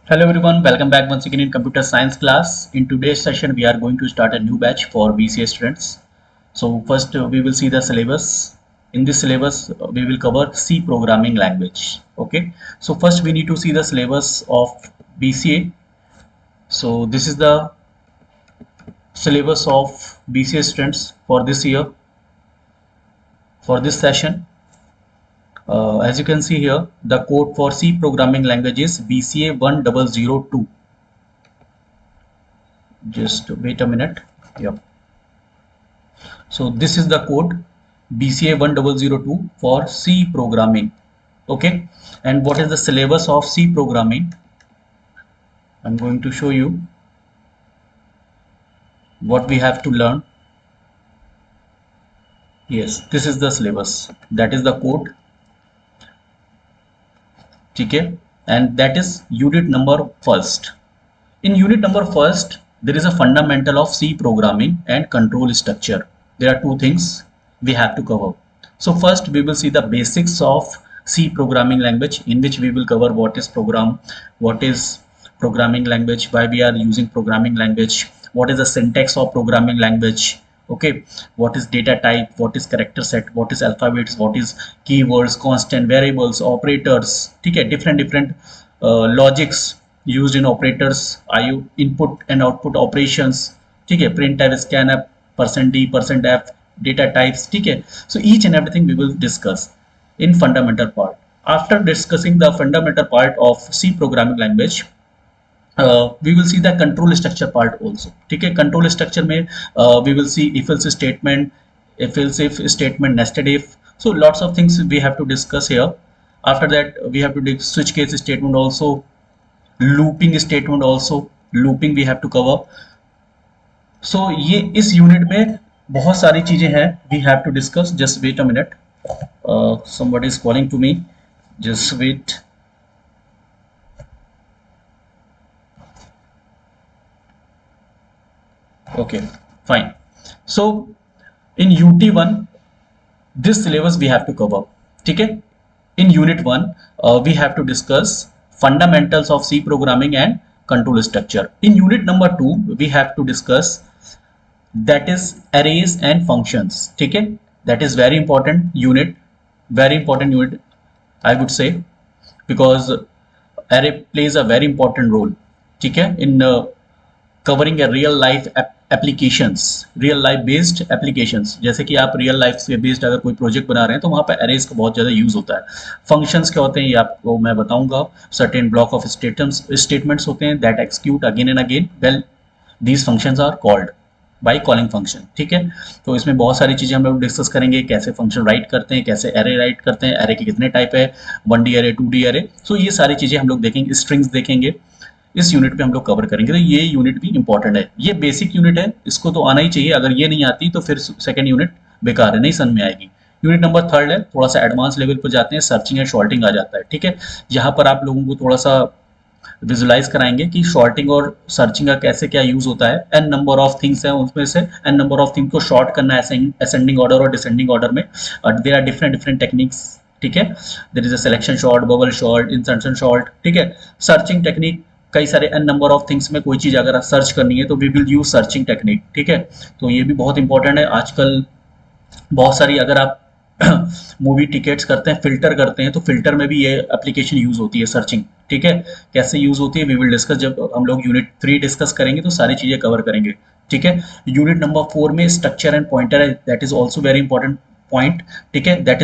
Hello everyone, welcome back once again in computer science class. In today's session, we are going to start a new batch for BCA students. So first we will see the syllabus. In this syllabus, we will cover C programming language. Okay. So first we need to see the syllabus of BCA. So this is the syllabus of BCA students for this year, for this session. As you can see here, the code for C programming language is BCA 1002. Just wait a minute. Yep. So this is the code BCA 1002 for C programming. Okay. And what is the syllabus of C programming? I'm going to show you what we have to learn. Yes, this is the syllabus. That is the code. Okay. And that is unit number first. In unit number first, there is a fundamental of C programming and control structure. There are two things we have to cover. So first we will see the basics of C programming language, in which we will cover what is program, what is programming language, why we are using programming language, what is the syntax of programming language, okay, what is data type, what is character set, what is alphabets, what is keywords, constant, variables, operators, okay, different logics used in operators, IO input and output operations, okay, printf, scanf, %d, %f, data types, okay. So each and everything we will discuss in fundamental part. After discussing the fundamental part of C programming language, we will see the control structure part also. Okay, control structure में we will see if else statement, if else if statement, nested if. So lots of things we have to discuss here. After that we have to do switch case statement also, looping statement also, looping we have to cover. So ये इस unit में बहुत सारी चीजें हैं we have to discuss. Just wait a minute. Somebody is calling to me. Just wait. Okay, fine. So in UT1, this syllabus we have to cover. Okay? In unit 1, we have to discuss fundamentals of C programming and control structure. In unit number 2, we have to discuss that is arrays and functions. Okay? That is very important unit, I would say, because array plays a very important role. Okay? In covering real life applications, real life based applications, जैसे कि आप real life से based अगर कोई project बना रहे हैं तो वहाँ पे अरेज का बहुत ज़्यादा यूज़ होता है. फंक्शंस क्या होते हैं ये आपको मैं बताऊंगा. सर्टेन ब्लॉक ऑफ स्टेटमेंट्स होते हैं that execute again and again. Well these functions are called by calling function. ठीक है, तो इसमें बहुत सारी चीज़ें हम लोग डिस्कस करेंगे, कैसे फंक्शन राइट करते हैं, कैसे एरे राइट करते हैं, एरे के कितने टाइप है, 1D एरे, 2D एरे. सो ये सारी चीज़ें हम लोग देखेंगे, स्ट्रिंग्स देखेंगे, इस यूनिट पे हम लोग कवर करेंगे. तो ये यूनिट भी इंपॉर्टेंट है, ये बेसिक यूनिट है, इसको तो आना ही चाहिए. अगर ये नहीं आती तो फिर सेकंड यूनिट बेकार है, नहीं समझ में आएगी. यूनिट नंबर 3 है, थोड़ा सा एडवांस लेवल पर जाते हैं, सर्चिंग एंड शॉर्टिंग आ जाता है. ठीक है, यहाँ पर आप लोगों को थोड़ा सा विजुलाइज कराएंगे कि शॉर्टिंग और सर्चिंग का कैसे क्या यूज होता है. एन नंबर ऑफ थिंग्स है, उसमें से एन नंबर ऑफ थिंग को शॉर्ट करना है असेंडिंग ऑर्डर और डिसेंडिंग ऑर्डर में. There are different techniques. ठीक है, there is a selection sort, bubble sort, insertion sort. ठीक है, सर्चिंग टेक्निक, कई सारे एन नंबर ऑफ थिंग्स में कोई चीज अगर सर्च करनी है तो we will use searching technique. ठीक है, तो ये भी बहुत इंपॉर्टेंट है. आजकल बहुत सारी अगर आप मूवी टिकट्स करते हैं, फिल्टर करते हैं, तो फिल्टर में भी ये एप्लीकेशन यूज होती है सर्चिंग. ठीक है, कैसे यूज होती है वी विल डिस्कस, जब हम लोग यूनिट 3 डिस्कस करेंगे तो सारी चीजें कवर करेंगे. ठीक है, यूनिट नंबर 4 में स्ट्रक्चर एंड पॉइंटर है, that is also very important point. ठीक है, that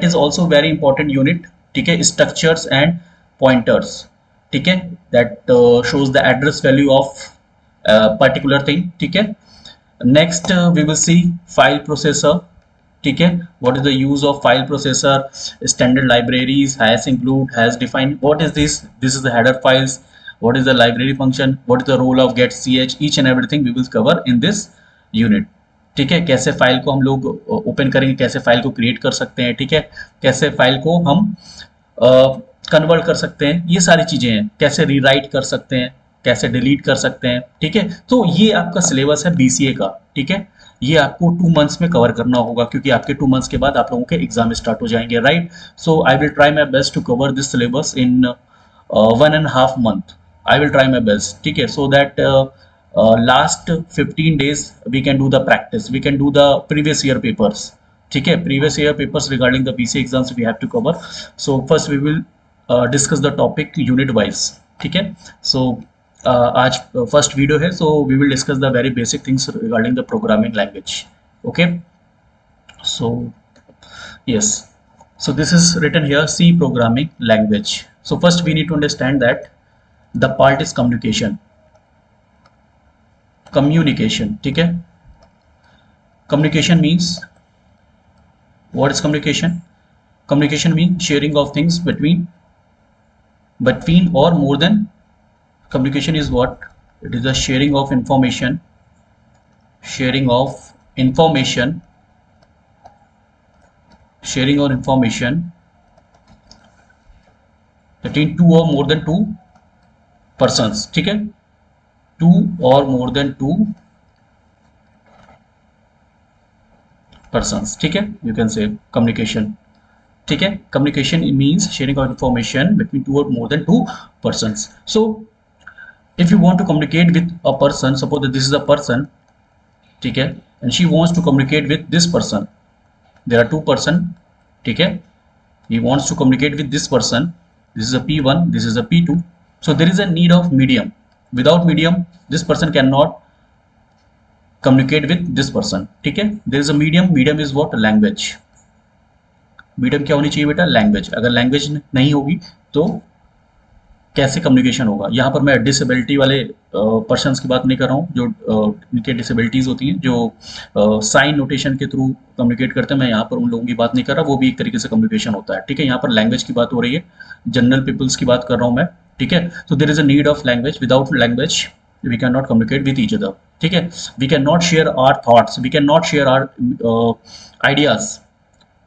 is also very important unit. ठीक है, स्ट्रक्चर्स एंड पॉइंटर्स. ठीक है, that shows the address value of particular thing. ठीक है, next we will see file processor. ठीक है, what is the use of file processor, standard libraries, hash include, hash define, what is this is the header files, what is the library function, what is the role of get ch, each and everything we will cover in this unit. ठीक है, कैसे file को हम लोग open करेंगे, कैसे file को create कर सकते हैं. ठीक है, कैसे फाइल को हम कन्वर्ट कर सकते हैं, ये सारी चीजें हैं. कैसे रीराइट कर सकते हैं, कैसे डिलीट कर सकते हैं. ठीक है, तो ये आपका सिलेबस है बीसीए का. ठीक है, ये आपको 2 मंथ्स में कवर करना होगा, क्योंकि आपके 2 मंथ्स के बाद आप लोगों के एग्जाम स्टार्ट हो जाएंगे. Right, so I will try my best to cover this syllabus in 1.5 month. I will try my best. ठीक है, so that last 15 days we can do the practice, we can do the previous year papers. ठीक है, previous year papers regarding the PC exams we have to cover. So first we will discuss the topic unit wise. ठीक है, so आज first video है, so we will discuss the very basic things regarding the programming language. Okay, so yes, so this is written here, C programming language. So first we need to understand that the part is communication. Communication, ठीक है. Communication means, what is communication? Communication means sharing of things between or more than. Communication is what? It is a sharing of information, sharing or information between two or more than two persons. ठीक है, two or more than two persons. ठीक है, you can say communication. ठीक है, communication means sharing of information between two or more than two persons. So if you want to communicate with a person, suppose that this is a person, ठीक है, and she wants to communicate with this person. There are two person, ठीक है, he wants to communicate with this person. This is a P1, this is a P2. So there is a need of medium. Without medium this person cannot communicate with this person. ठीक है, there is a medium. Medium is what? Language. Medium क्या होनी चाहिए बेटा? Language. अगर language नहीं होगी तो कैसे कम्युनिकेशन होगा? यहाँ पर मैं डिसेबिलिटी वाले पर्सन्स की बात नहीं कर रहा हूँ, जो इनके डिसेबिलिटीज होती हैं, जो साइन नोटेशन के थ्रू कम्युनिकेट करते हैं. मैं यहाँ पर उन लोगों की बात नहीं कर रहा, वो भी एक तरीके से कम्युनिकेशन होता है. ठीक है, यहाँ पर लैंग्वेज की बात हो रही है, जनरल पीपल्स की बात कर रहा हूँ मैं. ठीक है, so there is a need of language. Without language we cannot communicate with each other. ठीक है, we cannot share our thoughts, we cannot share our ideas.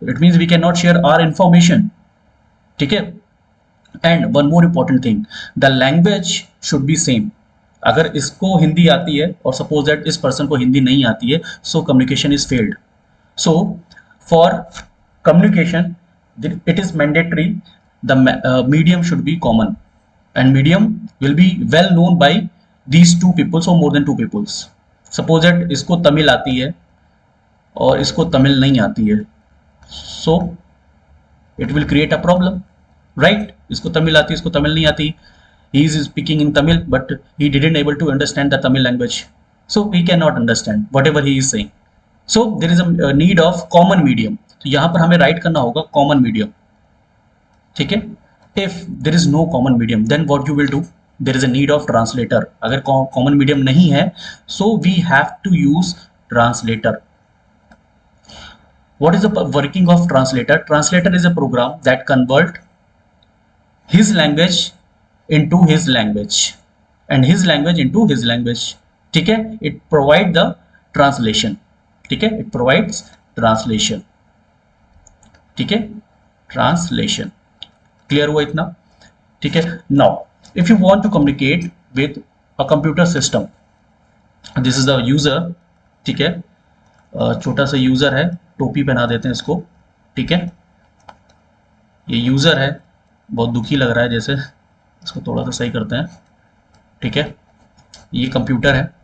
It means we cannot share our information. ठीक है, and one more important thing, the language should be same. अगर इसको हिंदी आती है और suppose that इस person को हिंदी नहीं आती है, so communication is failed. So for communication it is mandatory the medium should be common, and medium will be well known by these two peoples or more than two peoples. Suppose that इसको तमिल आती है और इसको तमिल नहीं आती है, so it will create a problem, right? इसको तमिल आती है, इसको तमिल नहीं आती. He is speaking in Tamil but he didn't able to understand the Tamil language, so he cannot understand whatever he is saying. So there is a need of common medium. तो यहाँ पर हमें राइट करना होगा common medium. ठीक है, if there is no common medium then what you will do? There is a need of translator. अगर common medium नहीं है so we have to use translator. What is the working of translator? Translator is a program that convert his language into his language and his language into his language. ठीक है, it provide the translation. ठीक है, it provides translation. ठीक है, translation. Clear हुआ इतना? ठीक है, now if you want to communicate with a computer system, this is the user. ठीक है, छोटा सा यूजर है, टोपी पहना देते हैं इसको. ठीक है, ये यूजर है, बहुत दुखी लग रहा है जैसे, इसको थोड़ा सा सही करते हैं. ठीक है, ये कंप्यूटर है.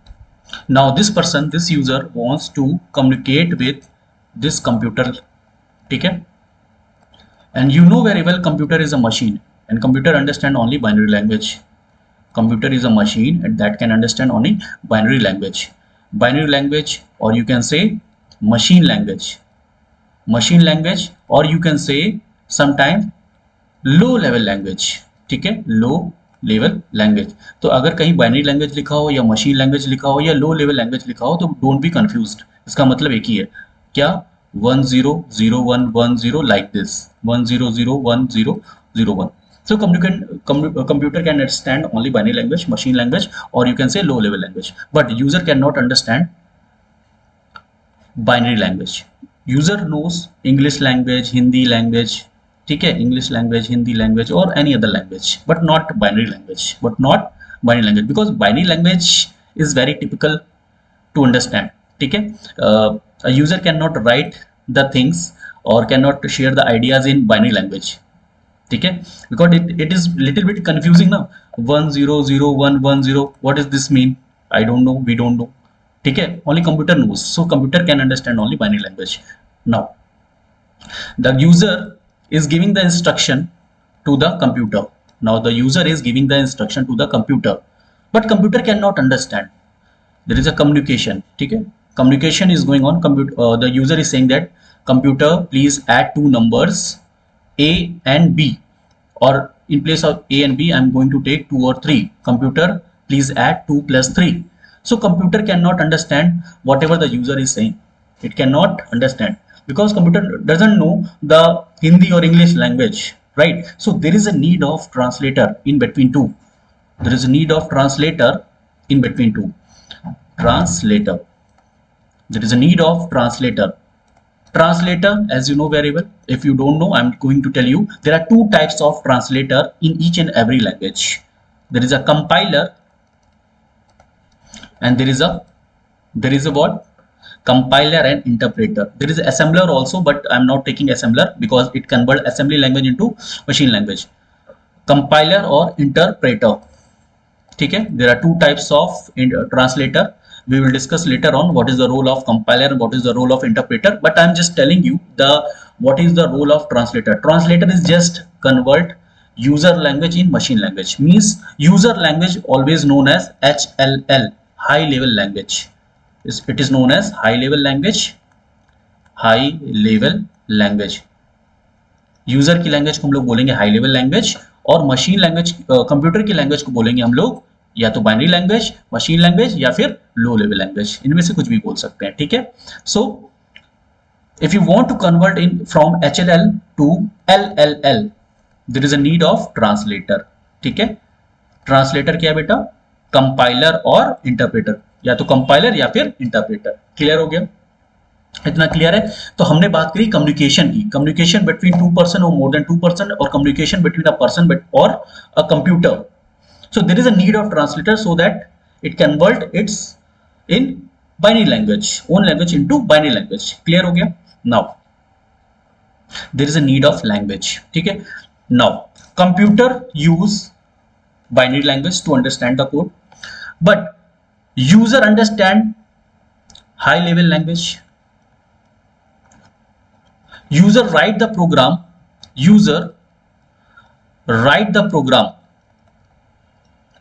Now this person, this user wants to communicate with this computer. ठीक है, and you know very well computer is a machine and computer understand only binary language. Computer is a machine and that can understand only binary language. Binary language, or you can say machine language. Machine language, or you can say sometime low level language. ठीक है, low level language. तो अगर कहीं binary language लिखा हो या machine language लिखा हो या low level language लिखा हो तो don't be confused. इसका मतलब एक ही है. क्या? 100110 like this, 1001001. So computer can understand only binary language, machine language, or you can say low level language, but user cannot understand binary language. User knows English language, Hindi language. ठीक है, English language, Hindi language or any other language, but not binary language. Because binary language is very typical to understand. ठीक है, a user cannot write the things or cannot share the ideas in binary language. ठीक है, because it is little bit confusing ना, 1 0 0 1 1 0, what is this mean, I don't know, we don't know, ठीक है, only computer knows, so computer can understand only binary language. Now the user is giving the instruction to the computer. Now the user is giving the instruction to the computer, but computer cannot understand. There is a communication, ठीक है, communication is going on. The user is saying that computer please add two numbers a and b, or in place of a and b I am going to take 2 or 3. Computer please add 2 plus 3. So computer cannot understand whatever the user is saying. It cannot understand because computer doesn't know the Hindi or English language, right? So there is a need of translator in between two. There is a need of translator in between two. Translator. There is a need of translator. Translator, as you know very well. If you don't know, I'm going to tell you. There are two types of translator in each and every language. There is a compiler, and there is a what? Compiler and interpreter. There is assembler also, but I'm not taking assembler because it converts assembly language into machine language. Compiler or interpreter. ठीक है, there are two types of translator. We will discuss later on what is the role of compiler and what is the role of interpreter, but I'm just telling you what is the role of translator. Translator is just convert user language in machine language. Means user language always known as HLL, high level language. It is known as high level language. High level language. User की language को हम लोग बोलेंगे high level language, और machine language, computer की language को बोलेंगे हम लोग या तो बाइनरी लैंग्वेज, मशीन लैंग्वेज, या फिर लो लेवल लैंग्वेज. इनमें से कुछ भी बोल सकते हैं, ठीक है. So if you want to convert in from HLL to LLL, there is a need of translator. ठीक है, ट्रांसलेटर क्या है बेटा? कंपाइलर और इंटरप्रेटर, या तो कंपाइलर या फिर इंटरप्रेटर. क्लियर हो गया? इतना क्लियर है? तो हमने बात करी कम्युनिकेशन की, कम्युनिकेशन बिटवीन टू पर्सन और मोर देन टू पर्सन, और कम्युनिकेशन बिटवीन अ पर्सन और a computer. So there is a need of translator so that it convert its in binary language, own language into binary language. Clear हो गया? Now there is a need of language. ठीक है, now computer use binary language to understand the code, but user understand high level language. User write the program, user write the program,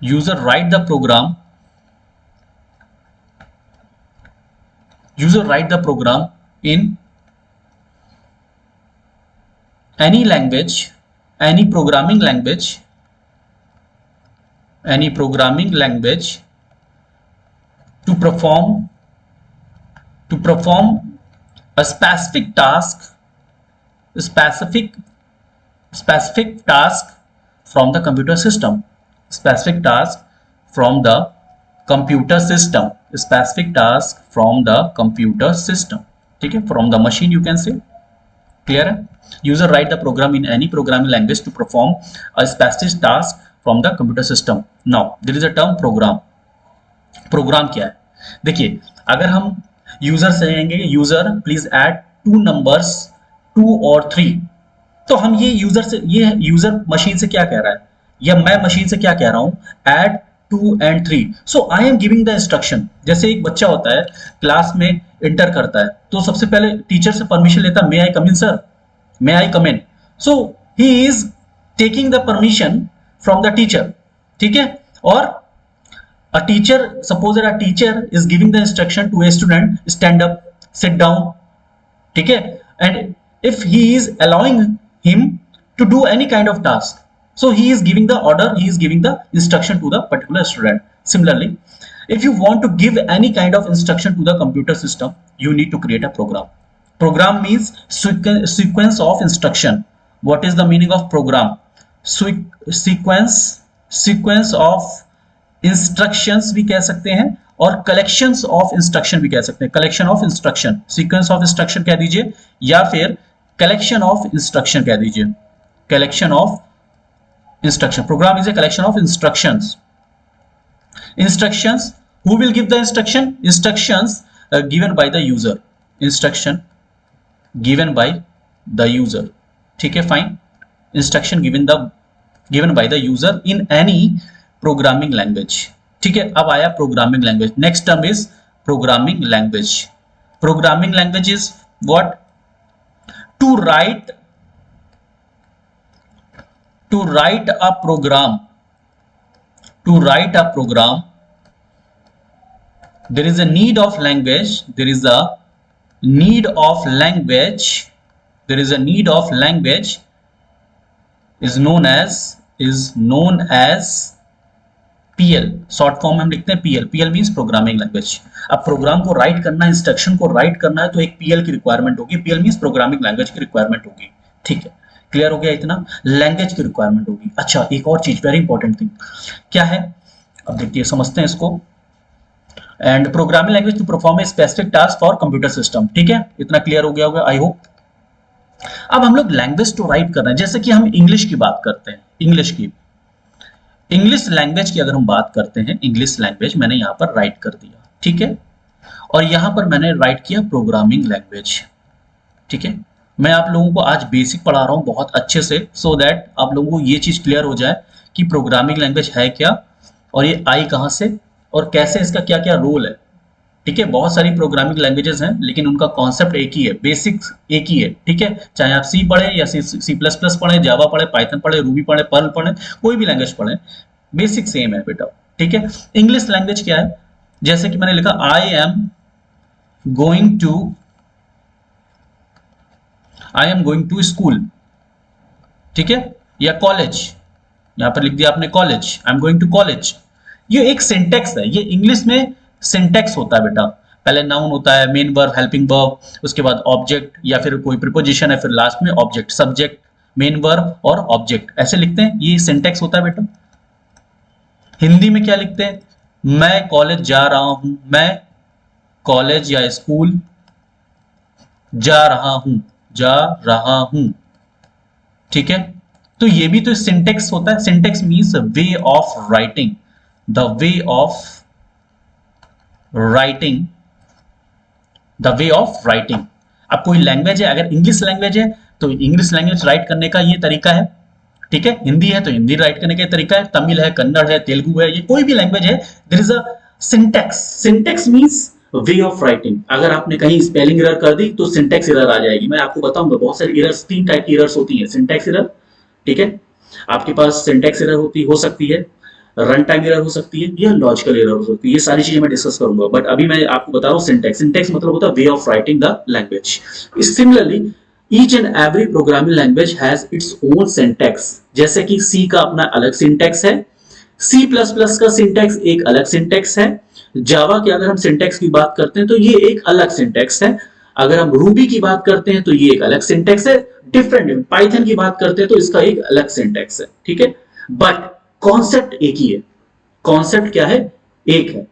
user write the program, user write the program in any language, any programming language, any programming language to perform a specific task from the computer system, specific task from the computer system, specific task from the computer system. ठीक है, from the machine you can say. Clear है? User write the program in any programming language to perform a specific task from the computer system. Now there is a term program. Program क्या है? देखिए, अगर हम user से कहेंगे user please add two numbers 2 और 3, तो हम ये यूजर मशीन से क्या कह रहा है, या मैं मशीन से क्या कह रहा हूं? Add 2 and 3. So I am giving the instruction. जैसे एक बच्चा होता है क्लास में इंटर करता है, तो सबसे पहले टीचर से परमिशन लेता है, may I come in sir, may I come in. So he is taking the permission from the teacher. ठीक है, और a teacher, suppose that a teacher is giving the instruction to a student, stand up, sit down. ठीक है, and if he is allowing him to do any kind of task, so he is giving the order, he is giving the instruction to the particular student. Similarly, if you want to give any kind of instruction to the computer system, you need to create a program. Program means sequence of instruction. What is the meaning of program? Sequence of instructions भी कह सकते हैं, और collections of instruction भी कह सकते हैं. Collection of instruction, sequence of instruction कह दीजिए, या फिर कलेक्शन ऑफ इंस्ट्रक्शन कह दीजिए. Collection of instruction. Program is a collection of instructions. Instructions, who will give the instruction? Instructions given by the user. Instruction given by the user. ठीक है, fine. Instruction given by the user in any programming language. ठीक है, अब आया programming language. Next term is programming language. Programming language is what? To write a program, to write a program, there is a need of language, there is a need of language, there is a need of language is known as PL, short form हम लिखते हैं PL। PL means programming language. अब programme को right करना है, instruction को right करना है, तो एक PL की रिक्वायरमेंट होगी। PL मींस प्रोग्रामिंग लैंग्वेज की रिक्वायरमेंट होगी। ठीक है, क्लियर हो गया इतना? लैंग्वेज की रिक्वायरमेंट होगी। अच्छा, एक और चीज वेरी इंपॉर्टेंट थिंग क्या है, अब देखिए समझते हैं इसको। And programming language to perform a specific task for computer system. ठीक है, इतना क्लियर हो गया होगा आई होप। अब हम लोग लैंग्वेज टू राइट कर रहे हैं, जैसे कि हम इंग्लिश की बात करते हैं। इंग्लिश लैंग्वेज की अगर हम बात करते हैं, इंग्लिश लैंग्वेज मैंने यहां पर राइट कर दिया। ठीक है, और यहां पर मैंने राइट किया प्रोग्रामिंग लैंग्वेज। ठीक है, मैं आप लोगों को आज बेसिक पढ़ा रहा हूं बहुत अच्छे से, सो दैट आप लोगों को ये चीज क्लियर हो जाए कि प्रोग्रामिंग लैंग्वेज है क्या, और ये आई कहां से, और कैसे इसका क्या क्या रोल है। ठीक है, बहुत सारी प्रोग्रामिंग लैंग्वेजेस हैं, लेकिन उनका कॉन्सेप्ट एक ही है, बेसिक्स एक ही है। ठीक है, चाहे आप सी पढ़े या C++ पढ़े, जावा पढ़े, पाइथन पढ़े, रूबी पढ़े, पर्ल पढ़े, कोई भी लैंग्वेज पढ़े, बेसिक सेम है बेटा। ठीक है, इंग्लिश लैंग्वेज क्या है, जैसे कि मैंने लिखा I am going to school. ठीक है, या कॉलेज, यहां पर लिख दिया आपने college, I am going to college. ये एक सिंटेक्स है, ये इंग्लिश में सिंटेक्स होता है बेटा। पहले नाउन होता है, मेन वर्ब, हेल्पिंग वर्ब, उसके बाद ऑब्जेक्ट या फिर कोई प्रीपोजिशन है, फिर लास्ट में ऑब्जेक्ट, सब्जेक्ट, मेन वर्ब और ऑब्जेक्ट, ऐसे लिखते हैं। ये सिंटेक्स होता है बेटा। हिंदी में क्या लिखते हैं, मैं कॉलेज जा रहा हूं, मैं कॉलेज या स्कूल जा रहा हूं। ठीक है, तो ये भी तो सिंटेक्स होता है। Syntax means way of writing, the way of writing, the way of writing. अब कोई लैंग्वेज है, अगर इंग्लिश लैंग्वेज है तो इंग्लिश लैंग्वेज राइट करने का ये तरीका है। ठीक है, हिंदी है तो हिंदी राइट करने का तरीका है, तमिल है, कन्नड़ है, तेलुगु है, ये कोई भी लैंग्वेज है, there is a syntax. Syntax means way of writing. अगर आपने कहीं स्पेलिंग एरर कर दी तो सिंटेक्स एरर आ जाएगी। मैं आपको बताऊंगा बहुत सारी एरर्स, 3 टाइप की एरर्स होती हैं। सिंटेक्स एरर, ठीक है, आपके पास सिंटेक्स एरर हो सकती है, रन टाइम एरर हो सकती है, या लॉजिकल एरर हो सकती है। ये सारी चीजें मैं डिस्कस करूंगा, बट अभी मैं आपको बता रहा हूं सिंटेक्स। सिंटेक्स मतलब होता है way of writing the language. Similarly each and every programming language has its own syntax. जैसे कि सी का अपना अलग सिंटेक्स है, C++ का सिंटेक्स एक अलग सिंटेक्स है, जावा की अगर हम सिंटेक्स की बात करते हैं तो ये एक अलग सिंटेक्स है, अगर हम रूबी की बात करते हैं तो ये एक अलग सिंटेक्स है, डिफरेंट। पाइथन की बात करते हैं तो इसका एक अलग सिंटेक्स है। ठीक है, बट कॉन्सेप्ट एक ही है। कॉन्सेप्ट क्या है, एक है।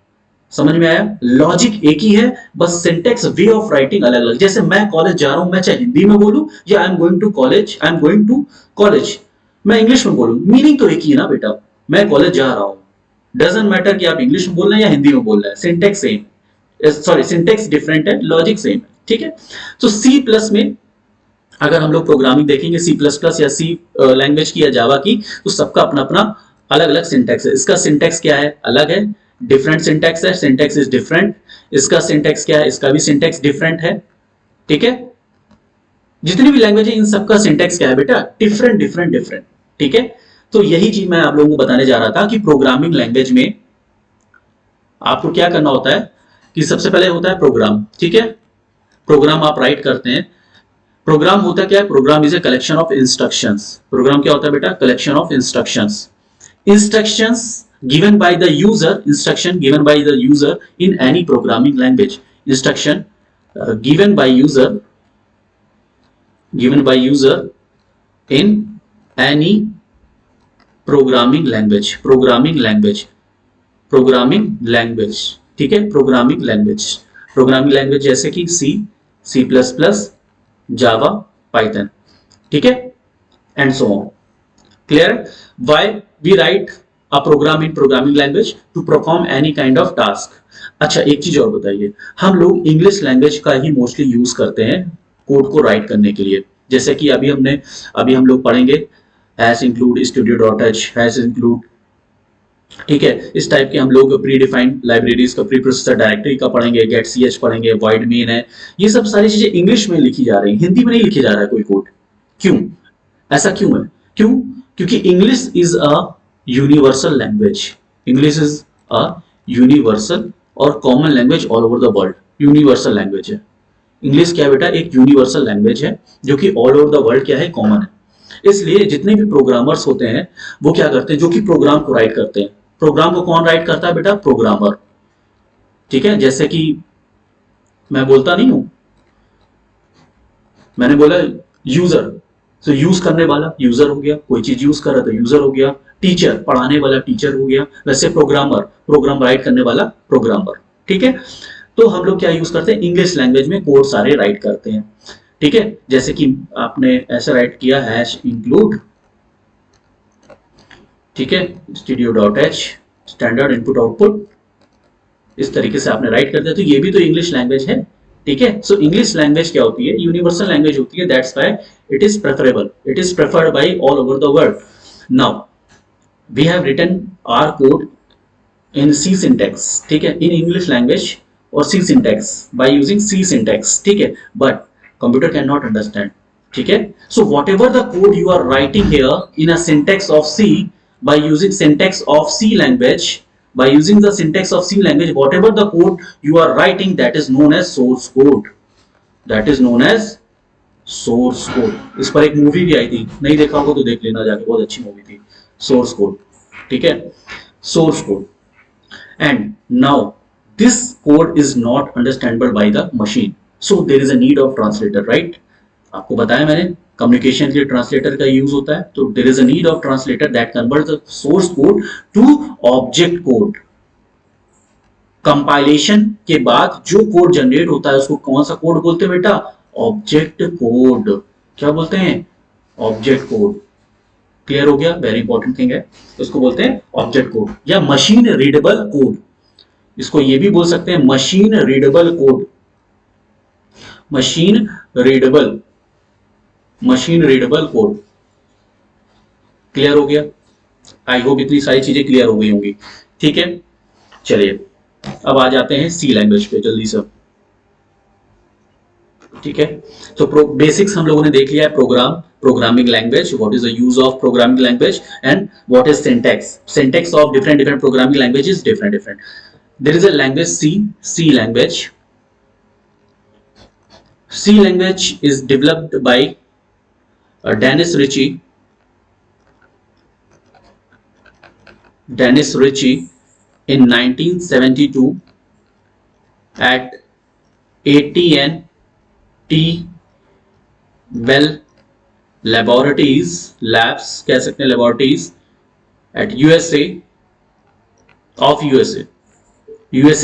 समझ में आया? लॉजिक एक ही है, बस सिंटेक्स, वे ऑफ राइटिंग अलग अलग। जैसे मैं कॉलेज जा रहा हूं, मैं चाहे हिंदी में बोलूं या I am going to college, मैं इंग्लिश में बोलूं, मीनिंग तो एक ही है ना बेटा, मैं कॉलेज जा रहा हूं। डजंट मैटर कि आप इंग्लिश में बोल रहे हैं या हिंदी में बोल रहे हैं, syntax same, sorry syntax different है, लॉजिक सेम है। ठीक है, तो C+ में अगर हम लोग प्रोग्रामिंग देखेंगे, C++ या सी लैंग्वेज की या जावा की, तो सबका अपना अपना अलग अलग सिंटेक्स है। इसका सिंटेक्स क्या है, अलग है, डिफरेंट सिंटेक्स है, सिंटेक्स इज डिफरेंट। इसका सिंटेक्स क्या है, इसका भी सिंटेक्स डिफरेंट है। ठीक है, जितनी भी लैंग्वेज है इन सबका सिंटेक्स क्या है बेटा, डिफरेंट। ठीक है, तो यही चीज मैं आप लोगों को बताने जा रहा था कि प्रोग्रामिंग लैंग्वेज में आपको क्या करना होता है कि सबसे पहले होता है प्रोग्राम। ठीक है, प्रोग्राम आप राइट करते हैं। प्रोग्राम होता क्या है, program is a collection of instructions. Program क्या होता है बेटा, collection of instructions. Instructions given by the user, instruction given by the user in any programming language. Instruction given by user in any programming language. ठीक है, programming language जैसे कि C++, जावा, Python. ठीक है, and so on. Clear? Why we write a program in programming language to perform any kind of task. अच्छा, एक चीज और बताइए, हम लोग इंग्लिश लैंग्वेज का ही मोस्टली यूज करते हैं कोड को राइट करने के लिए। जैसे कि अभी हम लोग पढ़ेंगे hash include, studio dot H, hash include, ठीक है। इस टाइप के हम लोग प्री डिफाइंड लाइब्रेरीज का, प्री प्रोसेसर डायरेक्टरी का पढ़ेंगे, गेट सी एच पढ़ेंगे, वॉइड मेन है। ये सब सारी चीजें इंग्लिश में लिखी जा रही है, हिंदी में नहीं लिखी जा रहा है कोई कोड। क्यों? ऐसा क्यों है? क्यों? क्योंकि English is a universal language. English is a universal और common language all over the world. Universal language है इंग्लिश। क्या बेटा? एक यूनिवर्सल लैंग्वेज है जो कि ऑल ओवर द वर्ल्ड क्या है? कॉमन है। इसलिए जितने भी प्रोग्रामर्स होते हैं वो क्या करते हैं? जो कि प्रोग्राम को राइट करते हैं। प्रोग्राम को कौन राइट करता है बेटा? प्रोग्रामर, ठीक है। जैसे कि मैं बोलता नहीं हूं, मैंने बोला यूजर, तो यूज करने वाला यूजर हो गया, कोई चीज यूज कर रहा तो यूजर हो गया। टीचर, पढ़ाने वाला टीचर हो गया। वैसे प्रोग्रामर, प्रोग्राम राइट करने वाला प्रोग्रामर, ठीक है। तो हम लोग क्या यूज करते हैं? इंग्लिश लैंग्वेज में कोड सारे राइट करते हैं, ठीक है। जैसे कि आपने ऐसा राइट किया, हैश इंक्लूड, ठीक है, studio dot H, standard input output, इस तरीके से आपने राइट कर दिया, तो ये भी तो इंग्लिश लैंग्वेज है, ठीक है। सो इंग्लिश लैंग्वेज क्या होती है? यूनिवर्सल लैंग्वेज होती है। That's why it is preferable, it is preferred by all over the world. Now we have written our code in C syntax, ठीक है, इन इंग्लिश लैंग्वेज और C syntax by using C syntax, ठीक है, but computer can not understand, ठीक है। So whatever the code you are writing here in a syntax of C by using syntax of C language, by using the syntax of C language, whatever the code you are writing, that is known as source code, that is known as source code। इस पर एक movie भी आई थी, नहीं देखा होगा तो देख लेना जाके, बहुत अच्छी मूवी थी, सोर्स कोड, ठीक है, source code. And now this code is not understandable by the machine, so there is a need of translator, right. आपको बताया मैंने, कम्युनिकेशन के लिए ट्रांसलेटर का यूज होता है, तो there is a need of translator that converts the source code to object code. Compilation के बाद जो कोड जनरेट होता है उसको कौन सा कोड बोलते हैं बेटा? Object code. क्या बोलते हैं? Object code. क्लियर हो गया? वेरी इंपॉर्टेंट थिंग है, उसको बोलते हैं ऑब्जेक्ट कोड या मशीन रीडेबल कोड। इसको ये भी बोल सकते हैं machine readable code, machine readable, machine readable code. Clear हो गया? आई होप इतनी सारी चीजें क्लियर हो गई होंगी, ठीक है। चलिए अब आ जाते हैं सी लैंग्वेज पे जल्दी से, ठीक है। तो बेसिक्स हम लोगों ने देख लिया है, program, programming language, what is the use of programming language and what is syntax. Syntax of different different programming languages different different. There is a language C, C language. C language is developed by Dennis Ritchie in 1972 at AT&T Bell labs कह सकते हैं laboratories at USA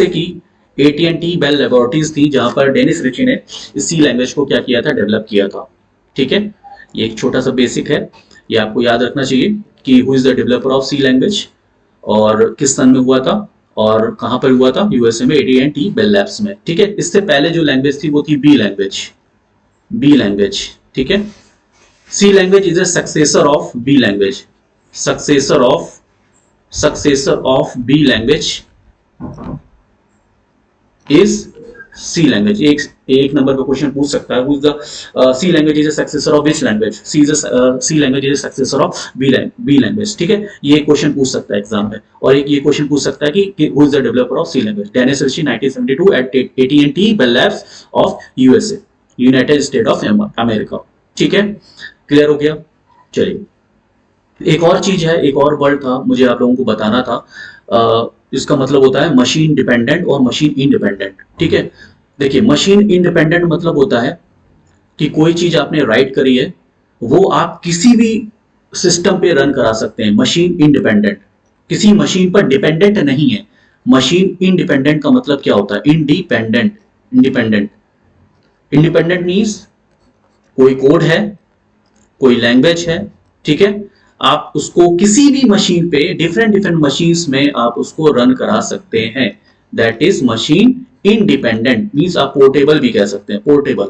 की AT&T bell laboratories थी जहां पर Dennis Ritchie ने इस सी language को क्या किया था? डेवलप किया था, ठीक है। ये एक छोटा सा बेसिक है, ये आपको याद रखना चाहिए कि who is the developer of C language और किस सन में हुआ था और कहां पर हुआ था? यूएसए में, AT&T बेल लैब्स में, ठीक है। इससे पहले जो लैंग्वेज थी वो थी बी लैंग्वेज, बी लैंग्वेज, ठीक है। C language is a successor of B language, successor of B language is C language. एक नंबर का क्वेश्चन पूछ सकता है, C language is a successor of which language? C language is a successor of B language, ठीक है। ये question पूछ सकता है एग्जाम में। और एक ये क्वेश्चन पूछ सकता है कि who is the developer of C language? Dennis Ritchie 1972 at AT&T Bell Labs of USA, United State of America, ठीक है। क्लियर हो गया? चलिए एक और चीज है, एक और वर्ड था मुझे आप लोगों को बताना था। इसका मतलब होता है मशीन डिपेंडेंट और मशीन इंडिपेंडेंट, ठीक है। देखिए मशीन इंडिपेंडेंट मतलब होता है कि कोई चीज आपने राइट करी है वो आप किसी भी सिस्टम पे रन करा सकते हैं। मशीन इंडिपेंडेंट, किसी मशीन पर डिपेंडेंट नहीं है। मशीन इंडिपेंडेंट का मतलब क्या होता है? इंडिपेंडेंट, इंडिपेंडेंट, इंडिपेंडेंट मीन्स कोई कोड है, कोई लैंग्वेज है, ठीक है, आप उसको किसी भी मशीन पे, डिफरेंट डिफरेंट मशीन्स में आप उसको रन करा सकते हैं। That is machine independent. Means आप पोर्टेबल भी कह सकते हैं, पोर्टेबल,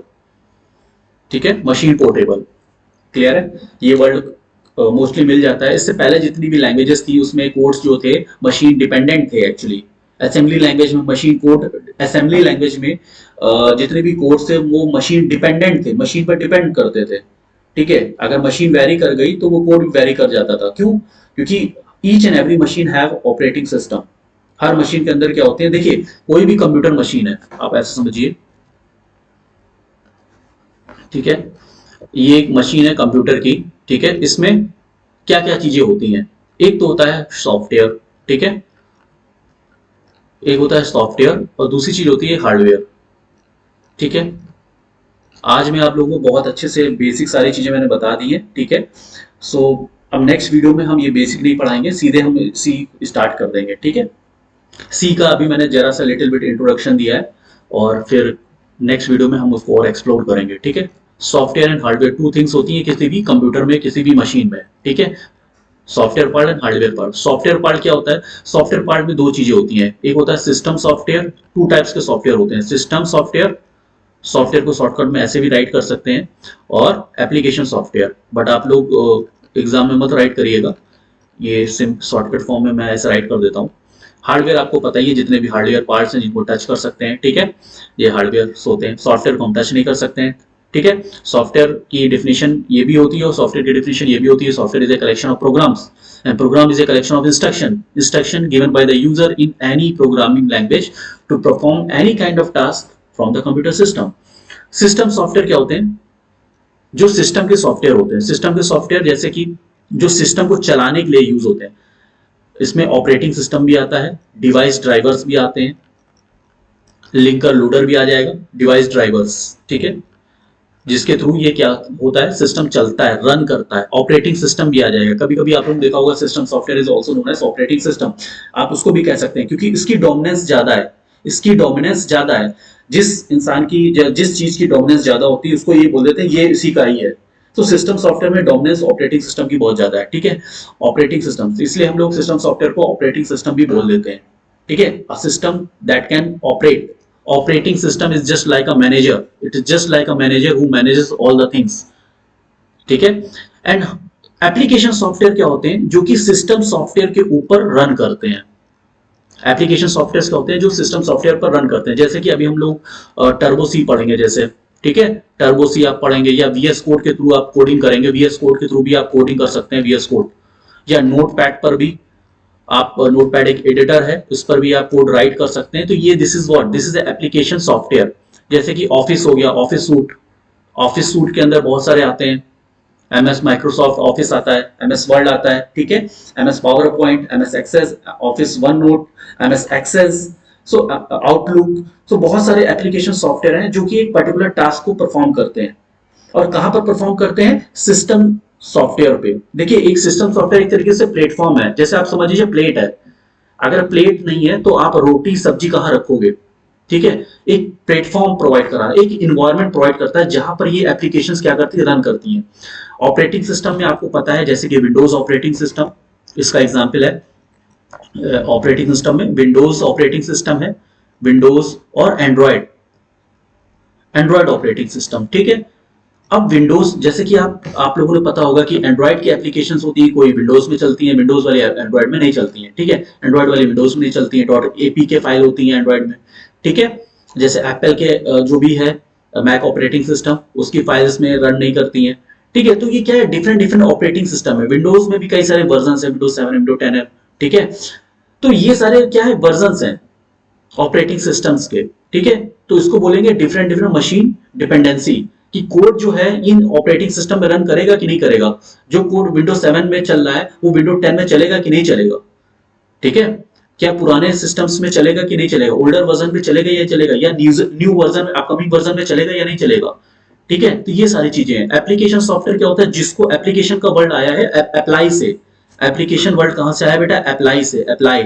ठीक है, मशीन पोर्टेबल। क्लियर है? ये वर्ड मोस्टली मिल जाता है। इससे पहले जितनी भी लैंग्वेजेस थी उसमें कोड्स जो थे मशीन डिपेंडेंट थे एक्चुअली। असेंबली लैंग्वेज में मशीन कोड, असेंबली लैंग्वेज में जितने भी कोड्स थे वो मशीन डिपेंडेंट थे, मशीन पर डिपेंड करते थे। ठीक है, अगर मशीन वेरी कर गई तो वो कोड भी वेरी कर जाता था। क्यों? क्योंकि each and every machine have operating system. Her machine के अंदर क्या होते हैं, देखिए कोई भी कंप्यूटर मशीन है, आप ऐसे समझिए, ठीक है, ये एक मशीन है कंप्यूटर की। ठीक है, इसमें क्या क्या चीजें होती हैं? एक तो होता है सॉफ्टवेयर, ठीक है, एक होता है सॉफ्टवेयर और दूसरी चीज होती है हार्डवेयर। ठीक है, आज मैं आप लोगों को बहुत अच्छे से बेसिक सारी चीजें मैंने बता दी है। ठीक है, सो अब नेक्स्ट वीडियो में हम ये बेसिक नहीं पढ़ाएंगे, सीधे हम सी स्टार्ट कर देंगे। ठीक है, सी का अभी मैंने जरा सा लिटिल बिट इंट्रोडक्शन दिया है और फिर नेक्स्ट वीडियो में हम उसको और एक्सप्लोर करेंगे। ठीक है, software and hardware two things होती है किसी भी कंप्यूटर में, किसी भी मशीन में। ठीक है, software part and hardware part. Software part क्या होता है? सॉफ्टवेयर पार्ट में दो चीजें होती हैं, एक होता है सिस्टम सॉफ्टवेयर, टू टाइप्स के सॉफ्टवेयर होते हैं, सिस्टम सॉफ्टवेयर, सॉफ्टवेयर को शॉर्टकट में ऐसे भी राइट कर सकते हैं, और एप्लीकेशन सॉफ्टवेयर। बट आप लोग एग्जाम में मत राइट करिएगा, ये शॉर्टकट फॉर्म में मैं ऐसे राइट कर देता हूँ। हार्डवेयर आपको पता ही है, जितने भी हार्डवेयर पार्ट्स हैं जिनको टच कर सकते हैं। ठीक है, ये हार्डवेयर होते हैं। सॉफ्टवेयर को हम टच नहीं कर सकते हैं। ठीक है, सॉफ्टवेयर की डेफिनेशन ये भी होती है और सॉफ्टवेयर की डेफिनेशन ये भी होती है। Software is a collection of programs and program is a collection of instruction given by the user in any programming language to perform any kind of task from the computer system. System software क्या होते हैं? जो system के software होते हैं। System के software जैसे कि जो सिस्टम को चलाने के लिए यूज होते हैं। इसमें ऑपरेटिंग सिस्टम भी आता है, डिवाइस ड्राइवर्स भी आते हैं, लिंकर लोडर भी आ जाएगा, डिवाइस ड्राइवर्स। ठीक है, जिसके थ्रू ये क्या होता है, सिस्टम चलता है, रन करता है। ऑपरेटिंग सिस्टम भी आ जाएगा। कभी कभी आप लोगों ने देखा होगा system software is also known as operating system, आप उसको भी कह सकते हैं, क्योंकि इसकी डोमिनेंस ज्यादा है। इसकी डोमिनेंस ज्यादा है। जिस इंसान की जिस चीज की डोमिनेंस ज्यादा होती है उसको ये बोल देते हैं ये इसी का ही है। तो सिस्टम सॉफ्टवेयर में डोमिनेंस ऑपरेटिंग सिस्टम की बहुत ज्यादा है। ठीक है, ऑपरेटिंग सिस्टम, इसलिए हम लोग सिस्टम सॉफ्टवेयर को ऑपरेटिंग सिस्टम भी बोल देते हैं। ठीक है, a system that can operate. Operating system is just like a manager. It is just like a manager who manages all the things. ठीक है, एंड एप्लीकेशन सॉफ्टवेयर क्या होते हैं? जो कि सिस्टम सॉफ्टवेयर के ऊपर रन करते हैं। एप्लीकेशन सॉफ्टवेयर क्या होते हैं? जो सिस्टम सॉफ्टवेयर पर रन करते हैं। जैसे कि अभी हम लोग टर्बो सी पढ़ेंगे, जैसे, ठीक है, टर्बो सी आप पढ़ेंगे, या वीएस कोड के थ्रू आप कोडिंग करेंगे। वीएस कोड के थ्रू भी आप कोडिंग कर सकते हैं, वीएस कोड, या नोटपैड पर भी आप, नोटपैड एक एडिटर है, उस पर भी आप कोड राइट कर सकते हैं। तो ये दिस इज एप्लीकेशन सॉफ्टवेयर। जैसे कि ऑफिस हो गया, ऑफिस सूट, ऑफिस सूट के अंदर बहुत सारे आते हैं। एमएस माइक्रोसॉफ्ट ऑफिस आता है, एमएस वर्ड आता है, ठीक है, MS PowerPoint, MS Access, Office OneNote, MS Access, so Outlook. So बहुत सारे एप्लीकेशन सॉफ्टवेयर हैं जो कि एक पर्टिकुलर टास्क को परफॉर्म करते हैं। और कहां पर परफॉर्म करते हैं? सिस्टम सॉफ्टवेयर पे। देखिए, एक सिस्टम सॉफ्टवेयर एक तरीके से प्लेटफॉर्म है। जैसे आप समझ लीजिए प्लेट है, अगर प्लेट नहीं है तो आप रोटी सब्जी कहां रखोगे? ठीक है, एक प्लेटफॉर्म प्रोवाइड करा, एक इन्वायरमेंट प्रोवाइड करता है जहां पर ये एप्लीकेशंस क्या करती है, रन करती हैं। ऑपरेटिंग सिस्टम में आपको पता है, जैसे कि विंडोज ऑपरेटिंग सिस्टम इसका एग्जांपल है। ऑपरेटिंग सिस्टम में विंडोज ऑपरेटिंग सिस्टम है, विंडोज और एंड्रॉयड, एंड्रॉयड ऑपरेटिंग सिस्टम। ठीक है, अब विंडोज, जैसे कि आप लोगों ने पता होगा कि एंड्रॉयड की एप्लीकेशंस होती है, कोई विंडोज में चलती है, विंडोज वाली एंड्रॉयड में नहीं चलती है। ठीक है, एंड्रॉयड वाली विंडोज में नहीं चलती है, .apk फाइल होती है एंड्रॉयड में। ठीक है, जैसे एप्पल के जो भी है मैक ऑपरेटिंग सिस्टम, उसकी फाइल्स में रन नहीं करती है। ठीक है, तो ये क्या है, डिफरेंट डिफरेंट ऑपरेटिंग सिस्टम है। विंडोज में भी कई सारे वर्जन है, विंडोज 7, विंडोज 10 है। ठीक है, तो ये सारे क्या है, वर्जन है ऑपरेटिंग सिस्टम्स के। ठीक है, तो इसको बोलेंगे डिफरेंट डिफरेंट मशीन डिपेंडेंसी, कि कोड जो है इन ऑपरेटिंग सिस्टम में रन करेगा कि नहीं करेगा। जो कोड विंडोज 7 में चल रहा है वो विंडोज 10 में चलेगा कि नहीं चलेगा। ठीक है, क्या पुराने सिस्टम्स में चलेगा कि नहीं चलेगा, ओल्डर वर्जन में चलेगा या चलेगा, या न्यू वर्जन, अपकमिंग वर्जन में चलेगा या नहीं चलेगा। ठीक है, तो ये सारी चीजें हैं। एप्लीकेशन सॉफ्टवेयर क्या होता है? जिसको एप्लीकेशन का वर्ड आया है अप्लाई से। एप्लीकेशन वर्ड कहां से आया बेटा? अप्लाई से। अप्लाई,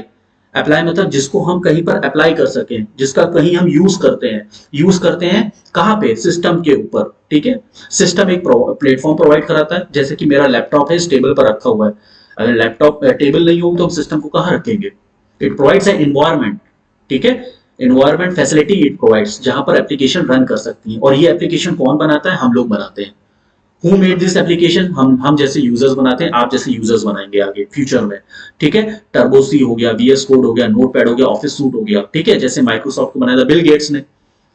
अप्लाई मतलब जिसको हम कहीं पर अप्लाई कर सकें, जिसका कहीं हम यूज करते हैं। यूज करते हैं कहां पे? सिस्टम के ऊपर। ठीक है, सिस्टम एक प्लेटफॉर्म प्रोवाइड कराता है। जैसे कि मेरा लैपटॉप है, इस टेबल पर रखा हुआ है। अगर लैपटॉप टेबल नहीं हो तो हम सिस्टम को कहां रखेंगे? It provides N environment. ठीक है, एनवायरनमेंट फैसिलिटी इट प्रोवाइड्स, जहां पर एप्लीकेशन रन कर सकती है। और ये एप्लीकेशन कौन बनाता है? हम लोग बनाते हैं। हु मेड दिस एप्लीकेशन, हम जैसे यूजर्स बनाते हैं, आप जैसे यूजर्स बनाएंगे आगे फ्यूचर में, ठीक है। टर्बो सी हो गया, वीएस कोड हो गया, नोटपैड हो गया, ऑफिस सूट हो गया, ठीक है, जैसे माइक्रोसॉफ्ट को बनाया था बिल गेट्स ने,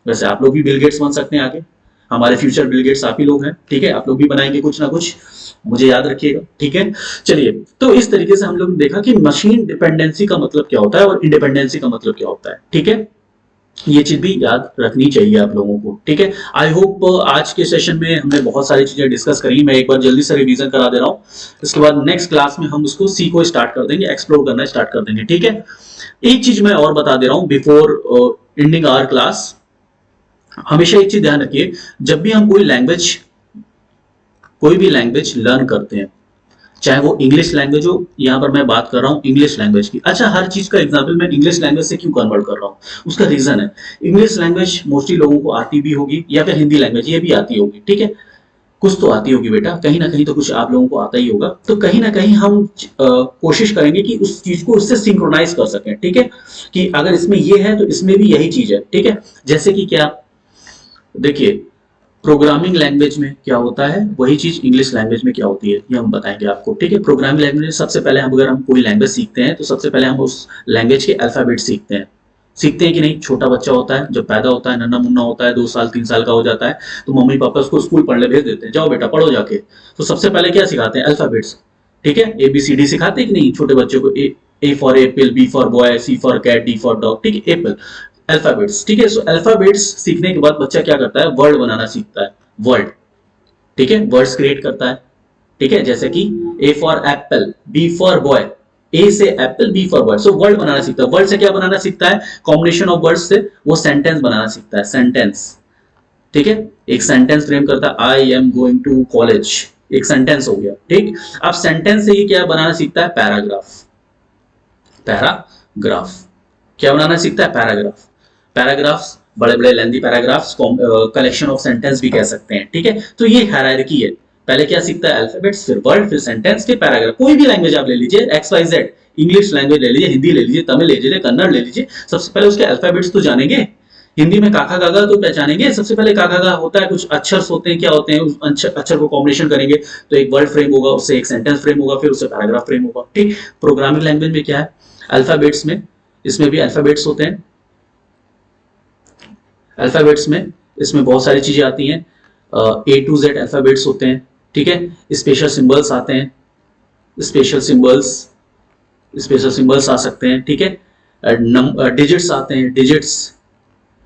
वैसे आप लोग भी बिल गेट्स बन सकते हैं आगे। हमारे फ्यूचर बिल गेट्स आप ही लोग हैं, ठीक है, आप लोग भी बनाएंगे कुछ ना कुछ, मुझे याद रखिएगा, ठीक है। चलिए, तो इस तरीके से हम लोग ने देखा कि मशीन डिपेंडेंसी का मतलब क्या होता है और इंडिपेंडेंसी का मतलब क्या होता है, ठीक है। ये चीज भी याद रखनी चाहिए आप लोगों को, ठीक है। आई होप आज के सेशन में हमने बहुत सारी चीजें डिस्कस करी, मैं एक बार जल्दी से रिवीजन करा दे रहा हूँ, इसके बाद नेक्स्ट क्लास में हम उसको सी को स्टार्ट कर देंगे, एक्सप्लोर करना स्टार्ट कर देंगे, ठीक है। एक चीज मैं और बता दे रहा हूँ बिफोर एंडिंग आवर क्लास, हमेशा एक चीज ध्यान रखिए, जब भी हम कोई भी लैंग्वेज लर्न करते हैं, चाहे वो इंग्लिश लैंग्वेज हो, यहां पर मैं बात कर रहा हूं इंग्लिश लैंग्वेज की। अच्छा, हर चीज का एग्जांपल मैं इंग्लिश लैंग्वेज से क्यों कन्वर्ट कर रहा हूं, उसका रीजन है, इंग्लिश लैंग्वेज मोस्टली लोगों को आती भी होगी, या फिर हिंदी लैंग्वेज ये भी आती होगी, ठीक है, कुछ तो आती होगी बेटा, कहीं ना कहीं तो कुछ आप लोगों को आता ही होगा, तो कहीं ना कहीं हम कोशिश करेंगे कि उस चीज को उससे सिंक्रोनाइज कर सकें, ठीक है, कि अगर इसमें ये है तो इसमें भी यही चीज है, ठीक है। जैसे कि क्या, देखिए, प्रोग्रामिंग लैंग्वेज में क्या होता है, वही चीज इंग्लिश लैंग्वेज में क्या होती है, ये हम बताएंगे आपको, ठीक है। प्रोग्रामिंग लैंग्वेज में सबसे पहले अगर हम कोई लैंग्वेज सीखते हैं, तो सबसे पहले हम उस लैंग्वेज के अल्फाबेट सीखते हैं कि नहीं। छोटा बच्चा होता है, जब पैदा होता है, नन्ना मुन्ना होता है, 2 साल 3 साल का हो जाता है, तो मम्मी पापा उसको स्कूल पढ़ने भेज देते हैं, जाओ बेटा पढ़ो जाके, तो सबसे पहले क्या सिखाते हैं, अल्फाबेट्स, ठीक है, ABCD सिखाते हैं कि नहीं छोटे बच्चों को, A for apple, B for boy, C for cat, D for dog, ठीक है, एप्पल, अल्फाबेट्स, ठीक है। सो अल्फाबेट्स सीखने के बाद बच्चा क्या करता है, वर्ड बनाना सीखता है, वर्ड, ठीक है, वर्ड्स क्रिएट करता है, ठीक है, जैसे कि A for apple, B for boy, A से apple, B for boy, so word बनाना सीखता है। वर्ड से क्या बनाना सीखता है, कॉम्बिनेशन ऑफ वर्ड्स से वो सेंटेंस बनाना सीखता है, सेंटेंस, ठीक है, एक सेंटेंस फ्रेम करता है, I am going to college, एक सेंटेंस हो गया, ठीक। अब सेंटेंस से ही क्या बनाना सीखता है, पैराग्राफ, पैराग्राफ क्या बनाना सीखता है, पैराग्राफ, पैराग्राफ्स, बड़े बड़े lengthy paragraphs, collection of sentence भी कह सकते हैं, ठीक है। तो ये हायरार्की है, पहले क्या सीखता है, अल्फाबेट्स, फिर वर्ड, फिर सेंटेंस, फिर पैराग्राफ। कोई भी लैंग्वेज आप ले लीजिए, XYZ, इंग्लिश लैंग्वेज ले लीजिए, हिंदी ले लीजिए, तमिल ले लीजिए, कन्नड़ ले लीजिए, सबसे पहले उसके अल्फाबेट्स तो जानेंगे। हिंदी में काका गागा तो पहचानेंगे, सबसे पहले काका गा होता है, कुछ अक्षर होते हैं, क्या होते हैं, उस अक्षर को कॉम्बिनेशन करेंगे तो एक वर्ड फ्रेम होगा, उससे एक सेंटेंस फ्रेम होगा, फिर उससे पैराग्राफ फ्रेम होगा, ठीक। प्रोग्रामिंग लैंग्वेज में क्या है, अल्फाबेट्स में, इसमें भी अल्फाबेट्स होते हैं, अल्फाबेट्स में इसमें बहुत सारी चीजें आती हैं, A to Z अल्फाबेट्स होते हैं, ठीक है। स्पेशल सिंबल्स आते हैं, स्पेशल सिंबल्स, स्पेशल सिंबल्स आ सकते हैं, ठीक है। डिजिट्स आते हैं, digits,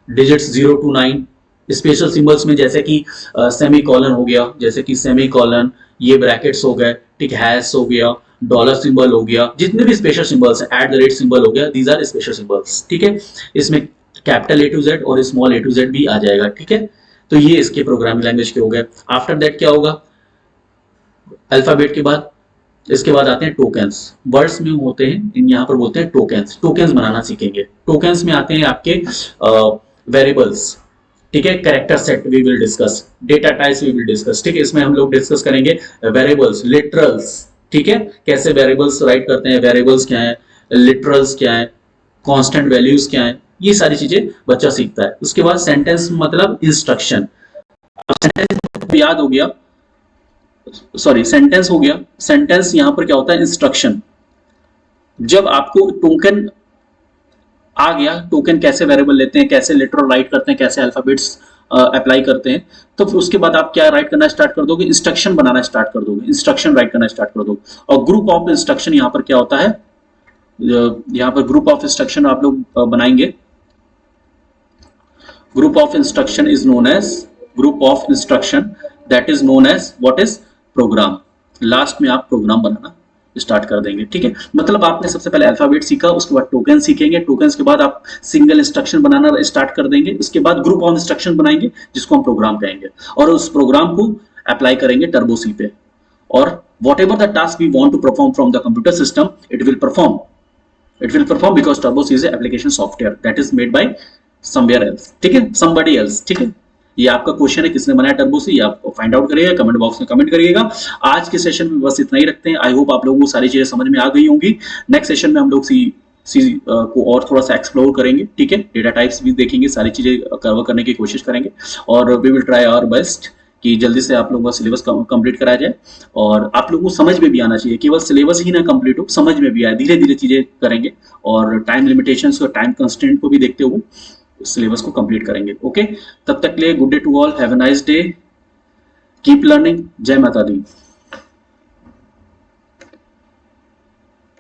digits 0 to 9, special symbols में जैसे कि सेमी कॉलन हो गया, जैसे कि सेमी कॉलन, ये ब्रैकेट्स हो गए, ठीक, हैश हो गया, डॉलर सिंबल हो गया, जितने भी स्पेशल सिंबल्स हैं, एट द रेट सिंबल हो गया, दीज आर स्पेशल सिंबल्स, ठीक है। इसमें कैपिटल A to Z और स्मॉल A to Z भी आ जाएगा, ठीक है। तो ये इसके प्रोग्रामिंग लैंग्वेज के हो गए। आफ्टर दैट क्या होगा, अल्फाबेट के बाद इसके बाद आते हैं टोकन्स, वर्ड्स में होते हैं, इन यहाँ पर बोलते हैं टोकन्स, टोकन्स बनाना सीखेंगे। टोकन्स में आते हैं आपके वेरिएबल्स, ठीक है, character set we will discuss, data types we will discuss, ठीक है, इसमें हम लोग डिस्कस करेंगे वेरिएबल्स, लिटरल्स, ठीक है, कैसे वेरिएबल्स राइट करते हैं, वेरिएबल्स क्या है, लिटरल्स क्या है, कांस्टेंट वैल्यूज क्या है, ये सारी चीजें बच्चा सीखता है। उसके बाद सेंटेंस मतलब इंस्ट्रक्शन, सेंटेंस याद हो गया, सॉरी सेंटेंस हो गया, सेंटेंस यहां पर क्या होता है, इंस्ट्रक्शन। जब आपको टोकन आ गया, टोकन कैसे वेरिएबल लेते हैं, कैसे लिटरल राइट करते हैं, कैसे अल्फाबेट्स अप्लाई करते हैं, तो फिर उसके बाद आप क्या राइट करना स्टार्ट कर दोगे, इंस्ट्रक्शन बनाना स्टार्ट कर दोगे, इंस्ट्रक्शन राइट करना स्टार्ट कर दोगे। और ग्रुप ऑफ इंस्ट्रक्शन यहां पर क्या होता है, यहां पर ग्रुप ऑफ इंस्ट्रक्शन आप लोग बनाएंगे। Group of instruction is known as, group of instruction that is known as what is, program. Last में आप प्रोग्राम बनाना स्टार्ट कर देंगे, ठीक है। मतलब आपने सबसे पहले अल्फाबेट सीखा, उसके बाद टोकन सीखेंगे, टोकन के बाद आप सिंगल इंस्ट्रक्शन बनाना स्टार्ट कर देंगे, उसके बाद ग्रुप ऑफ इंस्ट्रक्शन बनाएंगे जिसको हम प्रोग्राम कहेंगे, और उस प्रोग्राम को अप्लाई करेंगे टर्बो सी पे, और whatever the task we want to perform from the computer system, it will perform, because turbo c is a application software that is made by somewhere else, ठीक है, somebody else, ठीक है। ये आपका question है, किसने बनाया टर्बो सी, आप फाइंड आउट करिएगा, कमेंट बॉक्स में कमेंट करिएगा। आज के सेशन में बस इतना ही रखते हैं। आई होप आप लोगों को सारी चीजें समझ में आ गई होंगी। नेक्स्ट सेशन में हम लोग सी को और थोड़ा सा एक्सप्लोर करेंगे, ठीक है, डेटा टाइप्स भी देखेंगे, सारी चीजें कवर करने की कोशिश करेंगे, और we will try our best कि जल्दी से आप लोगों का सिलेबस कंप्लीट कराया जाए और आप लोगों को समझ में भी आना चाहिए, केवल सिलेबस ही ना कंप्लीट हो, समझ में भी आए, धीरे धीरे चीजें करेंगे और टाइम लिमिटेशंस और टाइम कंस्ट्रेंट को भी देखते हुए सिलेबस को कंप्लीट करेंगे। ओके, तब तक के लिए good day to all, have a nice day, keep learning, जय माता दी।